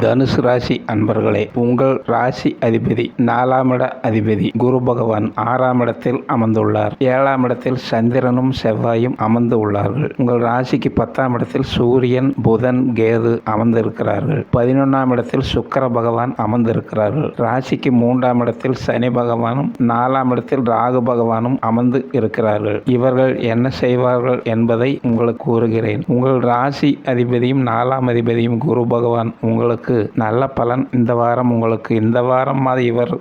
தனுசு ராசி அன்பர்களே, உங்கள் ராசி அதிபதி 4ஆம் இட அதிபதி குரு பகவான் 6ஆம் இடத்தில் அமர்ந்துள்ளார். 7ஆம் இடத்தில் சந்திரனும் செவ்வாயும் அமர்ந்து உள்ளார்கள். உங்கள் ராசிக்கு 10ஆம் இடத்தில் சூரியன், புதன், கேது அமர்ந்திருக்கிறார்கள். 11ஆம் இடத்தில் சுக்கிர பகவான் அமர்ந்திருக்கிறார்கள். ராசிக்கு 3ஆம் இடத்தில் சனி பகவானும் 4ஆம் இடத்தில் ராகு பகவானும் அமர்ந்து இருக்கிறார்கள். இவர்கள் என்ன செய்வார்கள் என்பதை உங்களுக்கு கூறுகிறேன். உங்கள் ராசி அதிபதியும் 4ஆம் அதிபதியும் குரு பகவான் உங்களுக்கு நல்ல பலன் இந்த வாரம் உங்களுக்கு இந்த வாரம்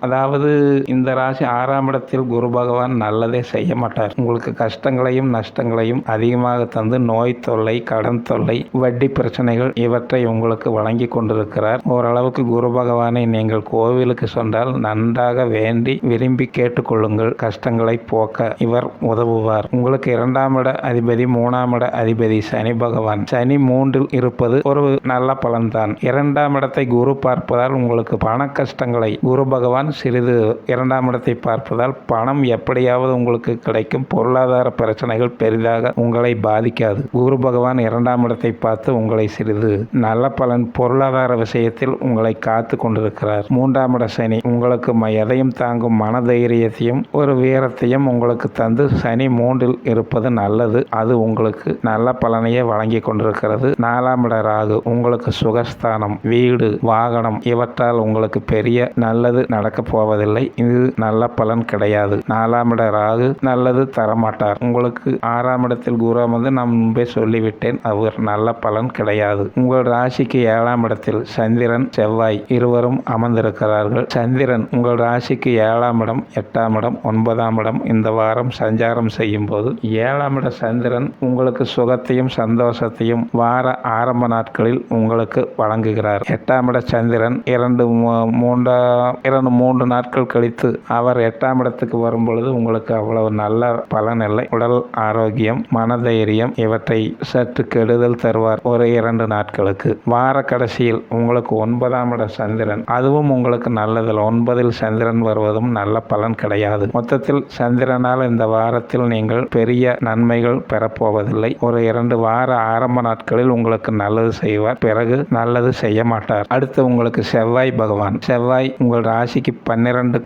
அதாவது இந்த ராசி 6ஆம் இடத்தில் குரு பகவான் நல்லதே செய்ய மாட்டார். உங்களுக்கு கஷ்டங்களையும் நஷ்டங்களையும் அதிகமாக தந்து நோய் தொல்லை, கடன் தொல்லை, வட்டி பிரச்சனைகள் இவற்றை உங்களுக்கு வழங்கி கொண்டிருக்கிறார். ஓரளவுக்கு குரு பகவானை நீங்கள் கோவிலுக்கு சென்றால் நன்றாக வேண்டி விரும்பி கேட்டுக்கொள்ளுங்கள். கஷ்டங்களை போக்க இவர் உதவுவார். உங்களுக்கு 2ஆம் இட அதிபதி 3ஆம் இட அதிபதி சனி பகவான். சனி 3இல் இருப்பது ஒரு நல்ல பலன்தான். 2ஆம் இடத்தை குரு பார்ப்பதால் உங்களுக்கு பண கஷ்டங்களை குரு பகவான் சிறிது 2ஆம் இடத்தை பார்ப்பதால் பணம் எப்படியாவது உங்களுக்கு கிடைக்கும். பொருளாதார பிரச்சனைகள் பெரிதாக உங்களை பாதிக்காது. குரு பகவான் 2ஆம் இடத்தை பார்த்து உங்களை சிறிது நல்ல பலன் பொருளாதார விஷயத்தில் உங்களை காத்து கொண்டிருக்கிறார். 3ஆம் இட சனி உங்களுக்கு எதையும் தாங்கும் மனதைரியத்தையும் ஒரு வீரத்தையும் உங்களுக்கு தந்து சனி 3இல் இருப்பது நல்லது. அது உங்களுக்கு நல்ல பலனையே வழங்கி கொண்டிருக்கிறது. 4ஆம் இட ராகு உங்களுக்கு சுகஸ்தானம், வீடு, வாகனம் இவற்றால் உங்களுக்கு பெரிய நல்லது நடக்க போவதில்லை. இது நல்ல பலன் கிடையாது. 4ஆம் இட ராகு நல்லது தரமாட்டார். உங்களுக்கு 6ஆம் இடத்தில் குரு வந்து நான் முன்பே சொல்லிவிட்டேன், அவர் நல்ல பலன் கிடையாது. உங்கள் ராசிக்கு 7ஆம் இடத்தில் சந்திரன், செவ்வாய் இருவரும் அமர்ந்திருக்கிறார்கள். சந்திரன் உங்கள் ராசிக்கு 7ஆம் இடம், 8ஆம் இடம், 9ஆம் இடம் இந்த வாரம் சஞ்சாரம் செய்யும் போது 7ஆம் இட சந்திரன் உங்களுக்கு சுகத்தையும் சந்தோஷத்தையும் வார ஆரம்ப நாட்களில் உங்களுக்கு வழங்குகிறார். 8ஆம் இட சந்திரன் 2-3 நாட்கள் கழித்து அவர் 8ஆம் இடத்துக்கு வரும் பொழுது உங்களுக்கு அவ்வளவு நல்ல பலன் இல்லை. உடல் ஆரோக்கியம், மனதைரியம் இவற்றை சற்று கெடுதல் தருவார் ஒரு 2 நாட்களுக்கு. வார கடைசியில் உங்களுக்கு 9ஆம் இட சந்திரன், அதுவும் உங்களுக்கு நல்லதில்லை. 9இல் சந்திரன் வருவதும் நல்ல பலன் கிடையாது. மொத்தத்தில் சந்திரனால் இந்த வாரத்தில் நீங்கள் பெரிய நன்மைகள் பெறப்போவதில்லை. ஒரு 2 வார ஆரம்ப நாட்களில் உங்களுக்கு நல்லது செய்வார், பிறகு நல்லது செய்ய மாட்டார். அடுத்து உங்களுக்கு செவ்வாய் பகவான். செவ்வாய் உங்கள் ராசிக்கு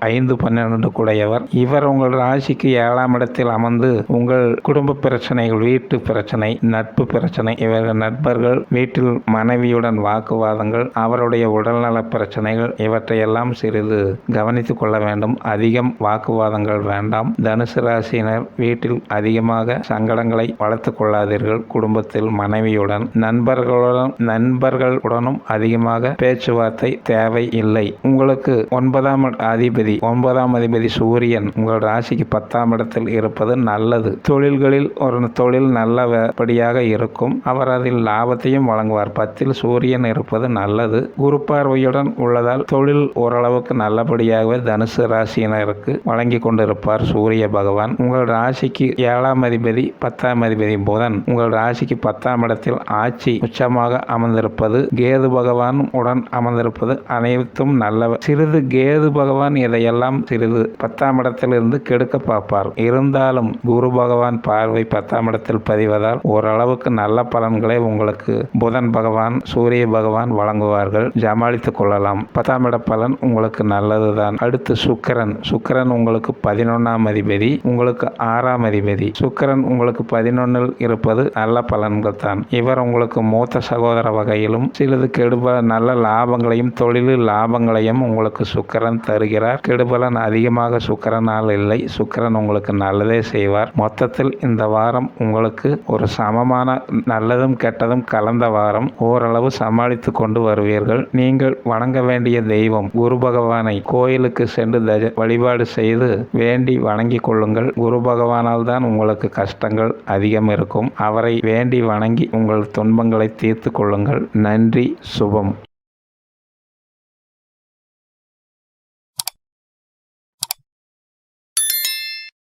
5-12 கூடையவர். இவர் உங்கள் ராசிக்கு 7ஆம் இடத்தில் அமர்ந்து உங்கள் குடும்ப பிரச்சனைகள், வீட்டு பிரச்சனை, நட்பு பிரச்சனை, இவர்கள் நண்பர்கள், வீட்டில் மனைவியுடன் வாக்குவாதங்கள், அவருடைய உடல்நல பிரச்சனைகள் இவற்றையெல்லாம் சிறிது கவனித்துக் கொள்ள வேண்டும். அதிகம் வாக்குவாதங்கள் வேண்டாம். தனுசு ராசியினர் வீட்டில் அதிகமாக சங்கடங்களை வளர்த்துக் கொள்ளாதீர்கள். குடும்பத்தில் மனைவியுடன் நண்பர்களுடனும் அதிகமாக பேச்சுவார்த்தை தேவை இல்லை. உங்களுக்கு 9ஆம் அதிபதி சூரியன் உங்கள் ராசிக்கு 10ஆம் இடத்தில் இருப்பது நல்லது. தொழில்களில் ஒரு தொழில் நல்லபடியாக இருக்கும். அவர் அதில் லாபத்தையும் வழங்குவார். 10இல் சூரியன் இருப்பது நல்லது. குரு பார்வையுடன் உள்ளதால் தொழில் ஓரளவுக்கு நல்லபடியாகவே தனுசு ராசியினருக்கு வழங்கி கொண்டிருப்பார் சூரிய பகவான். உங்கள் ராசிக்கு 7ஆம் அதிபதி 10ஆம் அதிபதி புதன் உங்கள் ராசிக்கு 10ஆம் இடத்தில் ஆட்சி உச்சமாக அமர்ந்திருப்பது, கேது பகவான் உடன் அமர்ந்திருப்பது அனைத்தும் நல்லவர். சிறிது கேது பகவான் இதையெல்லாம் சிறிது 10ஆம் இடத்திலிருந்து கெடுக்க பார்ப்பார். இருந்தாலும் குரு பகவான் பார்வை 10ஆம் இடத்தில் பதிவதால் ஓரளவுக்கு நல்ல பலன்களை உங்களுக்கு புதன் பகவான், சூரிய பகவான் வழங்குவார்கள். சமாளித்துக் கொள்ளலாம். 10ஆம் இட பலன் உங்களுக்கு நல்லதுதான். அடுத்து சுக்கிரன் உங்களுக்கு 11ஆம் அதிபதி, உங்களுக்கு 6ஆம் அதிபதி. சுக்கிரன் உங்களுக்கு 11இல் இருப்பது நல்ல பலன்கள் தான். இவர் உங்களுக்கு மூத்த சகோதர வகையிலும் சிறிது நல்ல லாபங்களையும் தொழிலில் லாபங்களையும் உங்களுக்கு சுக்கிரன் தருகிறார். கெடுபலன் அதிகமாக சுக்கிரனால் இல்லை. சுக்கிரன் உங்களுக்கு நல்லதே செய்வார். மொத்தத்தில் இந்த வாரம் உங்களுக்கு ஒரு சமமான நல்லதும் கெட்டதும் கலந்த வாரம். ஓரளவு சமாளித்து கொண்டு வருவீர்கள். நீங்கள் வணங்க வேண்டிய தெய்வம் குரு பகவானை கோயிலுக்கு சென்று வழிபாடு செய்து வேண்டி வணங்கி கொள்ளுங்கள். குரு பகவானால் தான் உங்களுக்கு கஷ்டங்கள் அதிகம் இருக்கும். அவரை வேண்டி வணங்கி உங்கள் துன்பங்களை தீர்த்து கொள்ளுங்கள். நன்றி. சுபம்.